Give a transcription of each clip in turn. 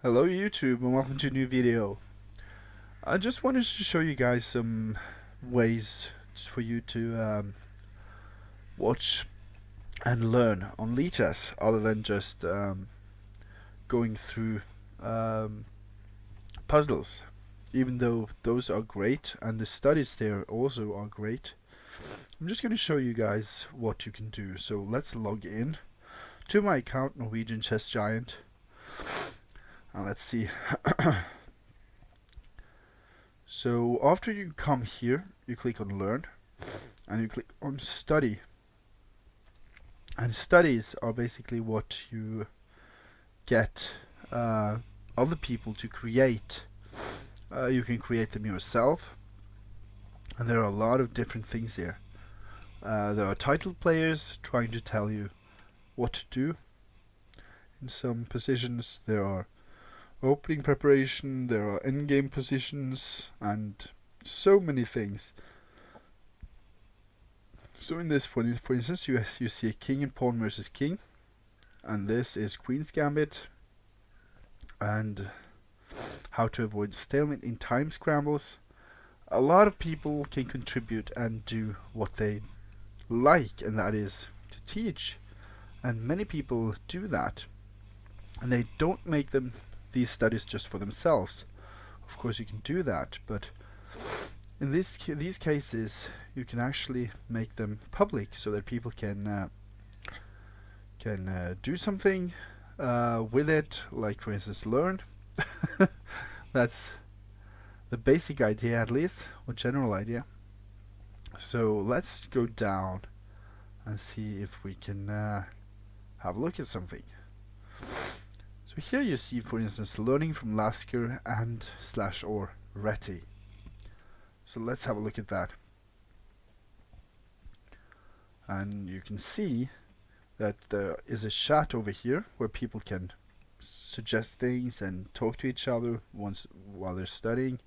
Hello YouTube and welcome to a new video. I just wanted to show you guys some ways for you to watch and learn on Lichess other than just going through um, puzzles. Even though those are great and the studies there also are great, I'm just going to show you guys what you can do. So let's log in to my account, Norwegian Chess Giant, and let's see. So after you come here, you click on Learn and you click on Study. And studies are basically what you get other people to create. You can create them yourself, and there are a lot of different things here. There are title players trying to tell you what to do. In some positions, there are opening preparation, there are endgame positions, and so many things. So in this one, for instance, you see a king and pawn versus king, and this is Queen's Gambit, and how to avoid stalemate in time scrambles. A lot of people can contribute and do what they like, and that is to teach. And many people do that, and they don't make these studies just for themselves. Of course, you can do that, but in these cases, you can actually make them public so that people can do something with it, like for instance learn. That's the basic idea, at least, or general idea. So let's go down and see if we can have a look at something. So here you see, for instance, learning from Lasker and /or Reti. So let's have a look at that. And you can see that there is a chat over here where people can suggest things and talk to each other while they're studying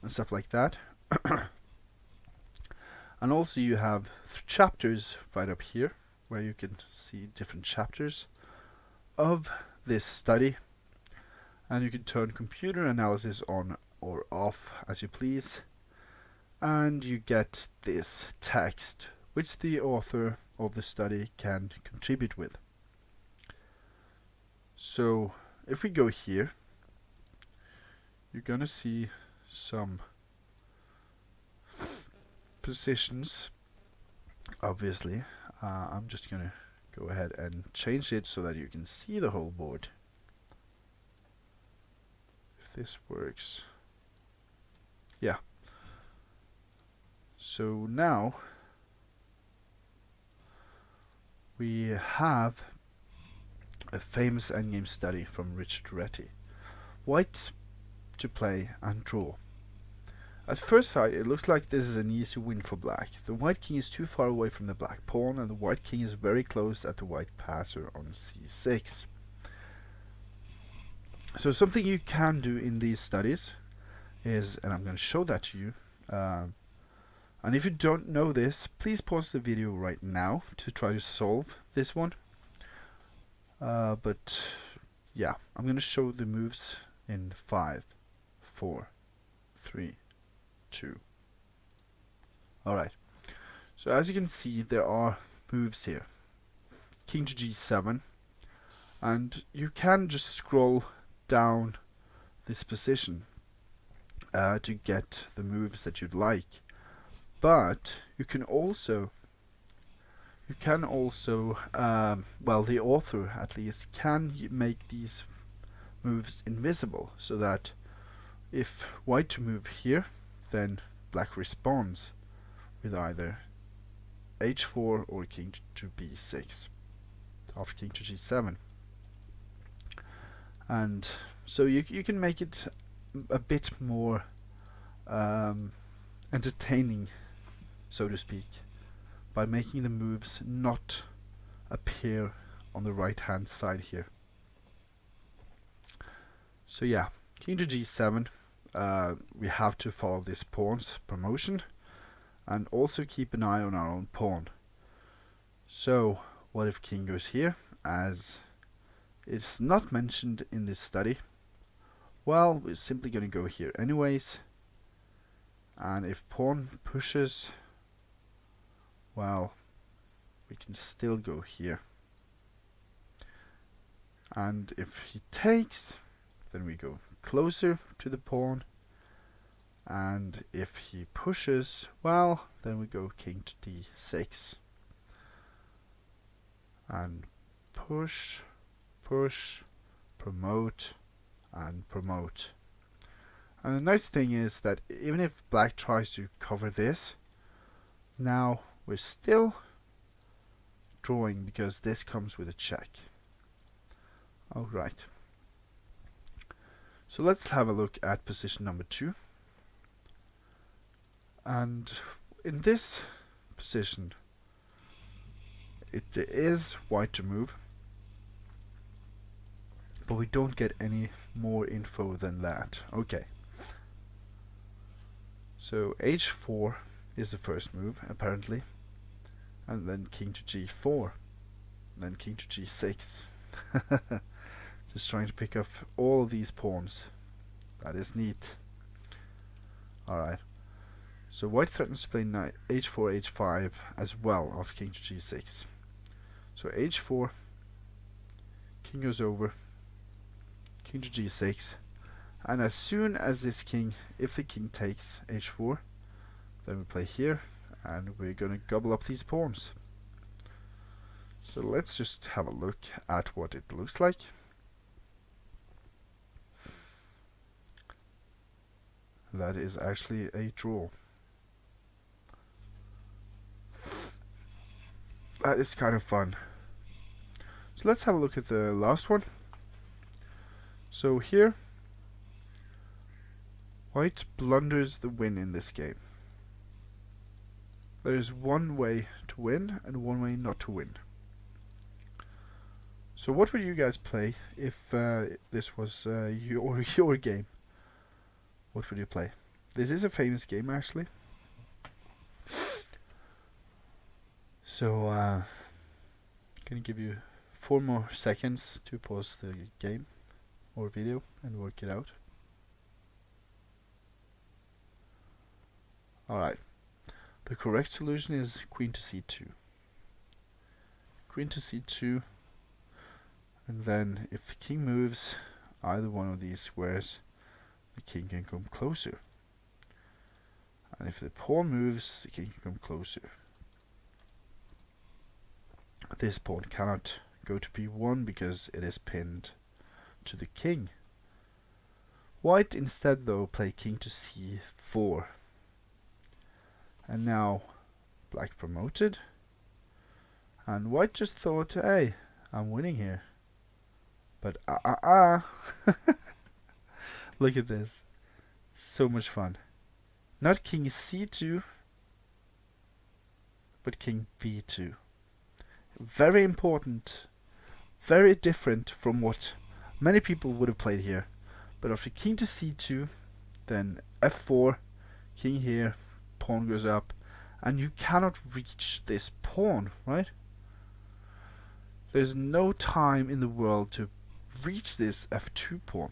and stuff like that. And also you have chapters right up here where you can see different chapters of this study, and you can turn computer analysis on or off as you please, and you get this text which the author of the study can contribute with. So if we go here, you're gonna see some positions. Obviously, I'm just gonna go ahead and change it so that you can see the whole board. If this works. Yeah. So now we have a famous endgame study from Richard Reti. White to play and draw. At first sight, it looks like this is an easy win for black. The white king is too far away from the black pawn, and the white king is very close at the white passer on c6. So something you can do in these studies is, and I'm going to show that to you, and if you don't know this, please pause the video right now to try to solve this one. But yeah, I'm going to show the moves in 5, 4, 3, 2. Alright, so as you can see, there are moves here. King to g7, and you can just scroll down this position to get the moves that you'd like. But you can also well, the author at least can make these moves invisible, so that if white to move here, then black responds with either h4 or king to b6 after king to g7. And so you can make it a bit more entertaining, so to speak, by making the moves not appear on the right hand side here. So yeah, king to g7, we have to follow this pawn's promotion and also keep an eye on our own pawn. So what if king goes here, as it's not mentioned in this study, Well, we're simply going to go here anyways. And if pawn pushes, well, we can still go here. And if he takes, then we go closer to the pawn. And if he pushes, well, then we go king to d6. And push, push, promote, and promote. And the nice thing is that even if black tries to cover this, now we're still drawing because this comes with a check. Alright. So let's have a look at position number 2. And in this position, it is white to move, but we don't get any more info than that. Okay. So h4 is the first move, apparently, and then king to g4, then king to g6. Just trying to pick up all of these pawns. That is neat. Alright. So white threatens to play knight h4, h5 as well after king to g6. So h4, king goes over, king to g6, and as soon as this king, if the king takes h4, then we play here, and we're going to gobble up these pawns. So let's just have a look at what it looks like. That is actually a draw. That is kind of fun. So let's have a look at the last one. So here, white blunders the win in this game. There is one way to win and one way not to win. So what would you guys play if this was your game? What would you play? This is a famous game, actually. So I'm gonna give you 4 more seconds to pause the game or video and work it out. Alright. The correct solution is queen to c2. Queen to c2, and then if the king moves either one of these squares, the king can come closer. And if the pawn moves, the king can come closer. This pawn cannot go to b1 because it is pinned to the king. White instead though play king to c4. And now black promoted. And white just thought, hey, I'm winning here. But look at this. So much fun. Not king c2, but king b2. Very important. Very different from what many people would have played here. But after king to c2, then f4, king here, pawn goes up, and you cannot reach this pawn, right? There's no time in the world to reach this f2 pawn.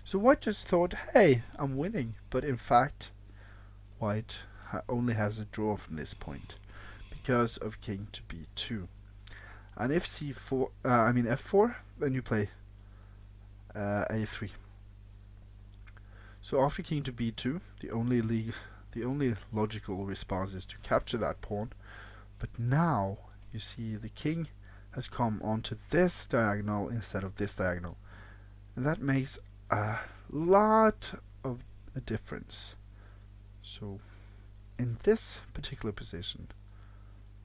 So white just thought, hey, I'm winning. But in fact, white only has a draw from this point because of king to b2. And if f4, then you play a3. So after king to b2, the only logical response is to capture that pawn. But now you see the king has come onto this diagonal instead of this diagonal, and that makes a lot of a difference. So in this particular position,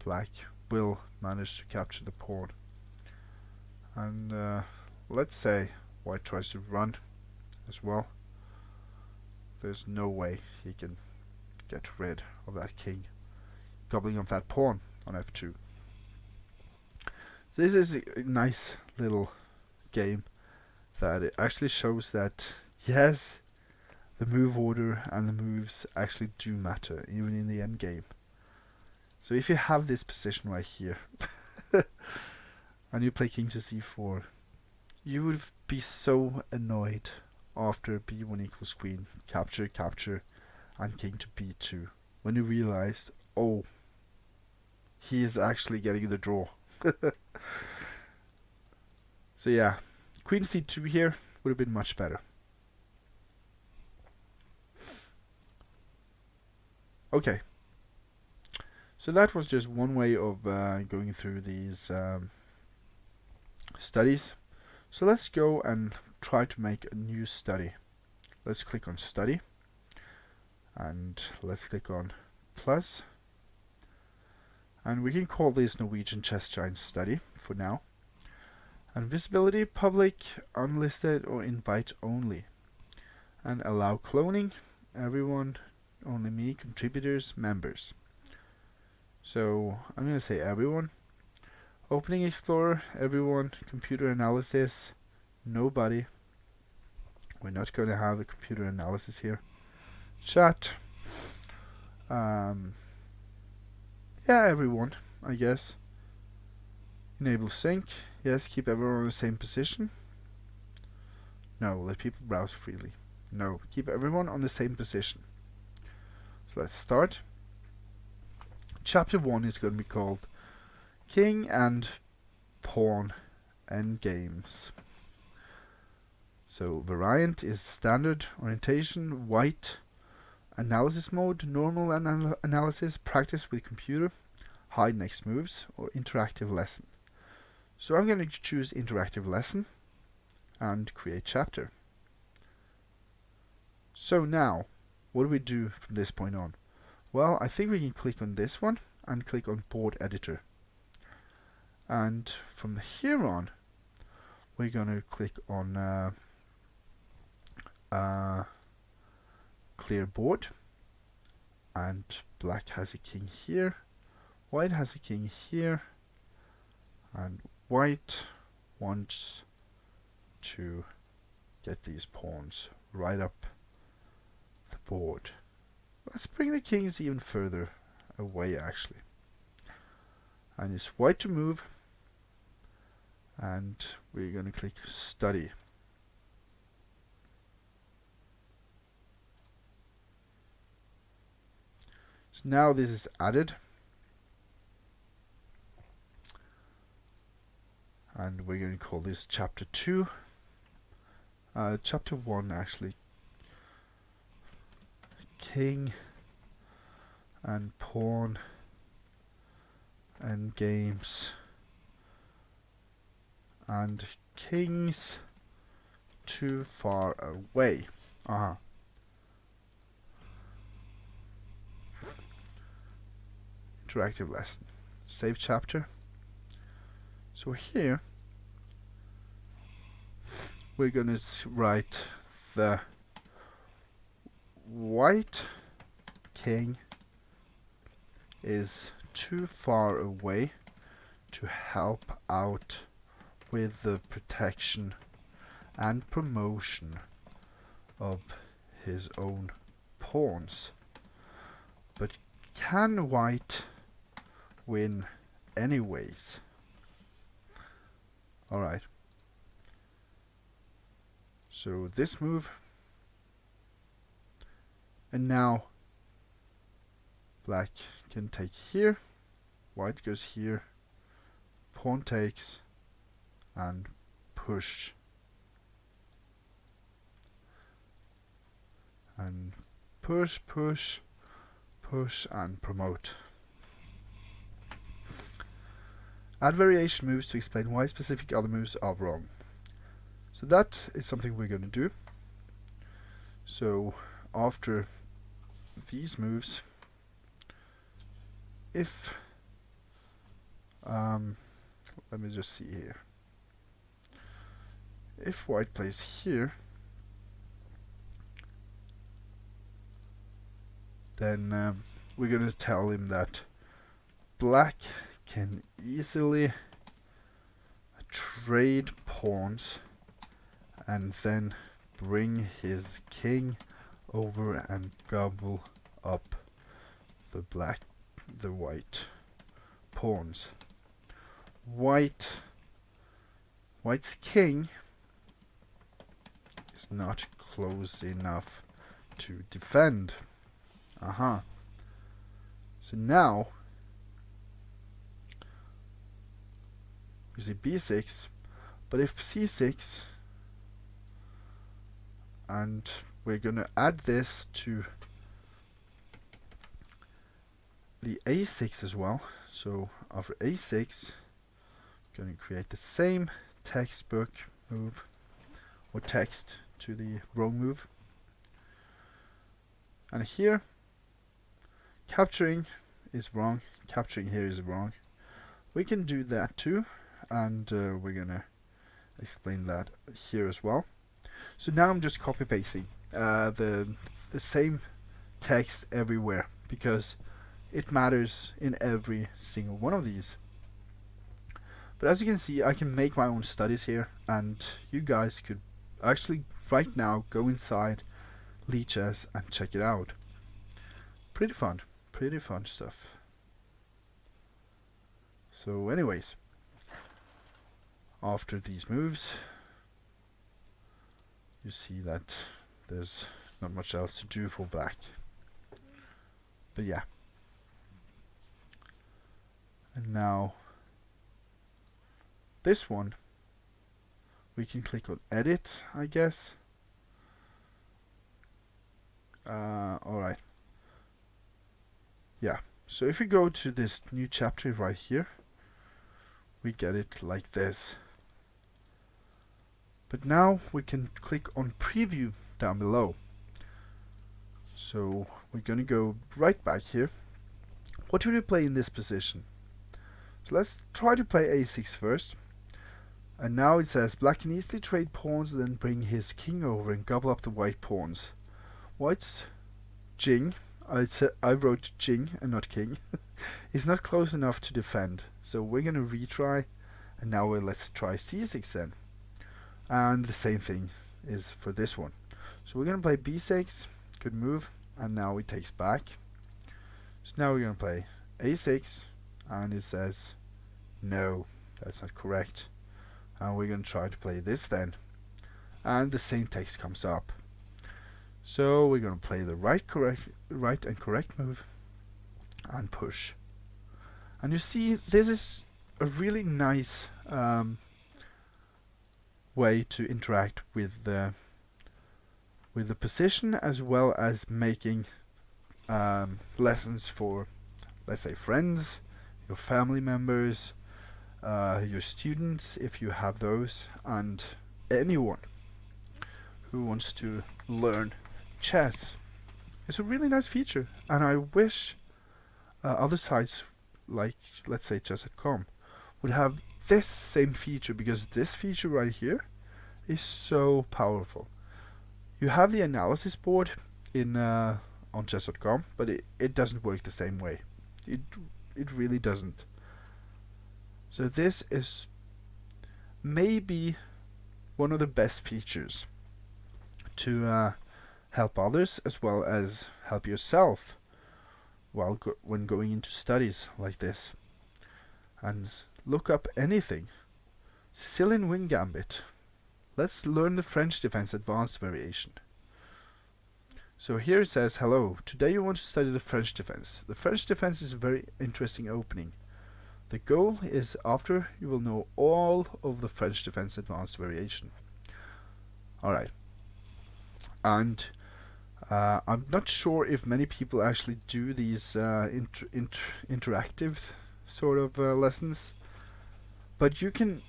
black will manage to capture the pawn, and let's say white tries to run as well. There's no way he can get rid of that king, gobbling up that pawn on f2. This is a nice little game that it actually shows that yes, the move order and the moves actually do matter even in the end game. So if you have this position right here and you play king to c4, you would be so annoyed after b1 equals queen, capture, capture, and king to b2, when he realized, oh, he is actually getting the draw. So yeah, queen c2 here would have been much better. Okay, so that was just one way of going through these studies. So let's go and try to make a new study. Let's click on study, and let's click on plus, and we can call this Norwegian Chess Giant study for now. And visibility, public, unlisted, or invite only. And allow cloning, everyone, only me, contributors, members. So I'm going to say everyone. Opening Explorer, everyone. Computer analysis, nobody. We're not going to have a computer analysis here. Chat. Yeah, everyone, I guess. Enable sync. Yes, keep everyone in the same position. No, let people browse freely. No, keep everyone on the same position. So let's start. Chapter 1 is going to be called King and Pawn Endgames. So variant is standard, orientation, white, analysis mode, normal analysis, practice with computer, hide next moves, or interactive lesson. So I'm going to choose interactive lesson and create chapter. So now, what do we do from this point on? Well, I think we can click on this one and click on board editor. And from here on, we're going to click on clear board. And black has a king here, white has a king here, and white wants to get these pawns right up the board. Let's bring the kings even further away, actually. And it's white to move, and we're going to click study. So now this is added, and we're going to call this chapter 2. Chapter 1 actually. King and pawn and games and kings too far away. Interactive lesson. Save chapter. So here we're going to write the white king is too far away to help out with the protection and promotion of his own pawns. But can white win anyways? Alright. So this move, and now black can take here, white goes here, pawn takes, and push. And push, push, push, and promote. Add variation moves to explain why specific other moves are wrong. So that is something we're going to do. So after these moves, if let me just see here. If white plays here, then we're going to tell him that black can easily trade pawns and then bring his king over and gobble up the white pawns. White's king is not close enough to defend. So now you see b6, but if c6, and we're gonna add this to the a6 as well. So after a6, going to create the same textbook move, or text to the row move. And here, capturing is wrong, capturing here is wrong. We can do that too, and we're going to explain that here as well. So now I'm just copy pasting the same text everywhere, because it matters in every single one of these. But as you can see, I can make my own studies here, and you guys could actually right now go inside Lichess and check it out. Pretty fun stuff. So anyways, after these moves, you see that there's not much else to do for black. But yeah. And now this one, we can click on edit, I guess. Alright. Yeah, so if we go to this new chapter right here, we get it like this. But now we can click on preview down below. So we're going to go right back here. What should we play in this position? So let's try to play a6 first. And now it says black can easily trade pawns and then bring his king over and gobble up the white pawns. White's Jing, I wrote Jing and not king, is not close enough to defend. So we're going to retry, and now let's try c6 then. And the same thing is for this one. So we're going to play b6, good move, and now it takes back. So now we're going to play a6, and it says no, that's not correct. And we're going to try to play this then, and the same text comes up. So we're going to play the right and correct move and push. And you see, this is a really nice way to interact with the position, as well as making lessons for, let's say, friends, your family members, your students, if you have those, and anyone who wants to learn chess. It's a really nice feature, and I wish other sites, like let's say chess.com, would have this same feature, because this feature right here is so powerful. You have the analysis board in on chess.com, but it doesn't work the same way. It really doesn't. So this is maybe one of the best features to help others, as well as help yourself while when going into studies like this. And look up anything. Sicilian wing gambit. Let's learn the French defense advanced variation. So here it says, hello, today you want to study the French defense. The French defense is a very interesting opening. The goal is after you will know all of the French defense advanced variation. Alright. And I'm not sure if many people actually do these interactive sort of lessons, but you can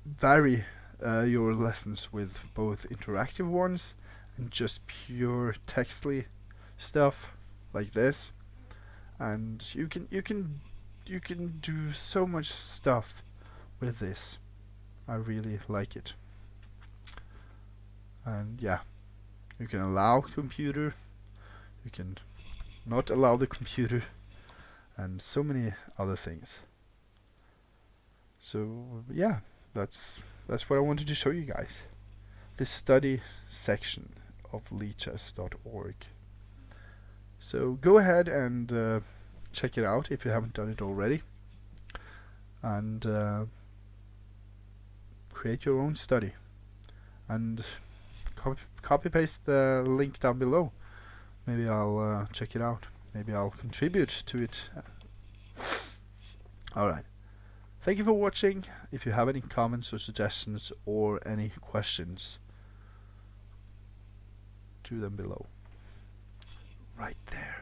vary your lessons with both interactive ones and just pure textly stuff like this, and you can do so much stuff with this. I really like it. And yeah, you can allow computer, you can not allow the computer, and so many other things. So yeah, that's what I wanted to show you guys. This study section of lichess.org. So go ahead and check it out if you haven't done it already, and create your own study, and copy paste the link down below. Maybe I'll check it out. Maybe I'll contribute to it. Alright. Thank you for watching. If you have any comments or suggestions or any questions, do them below. Right there.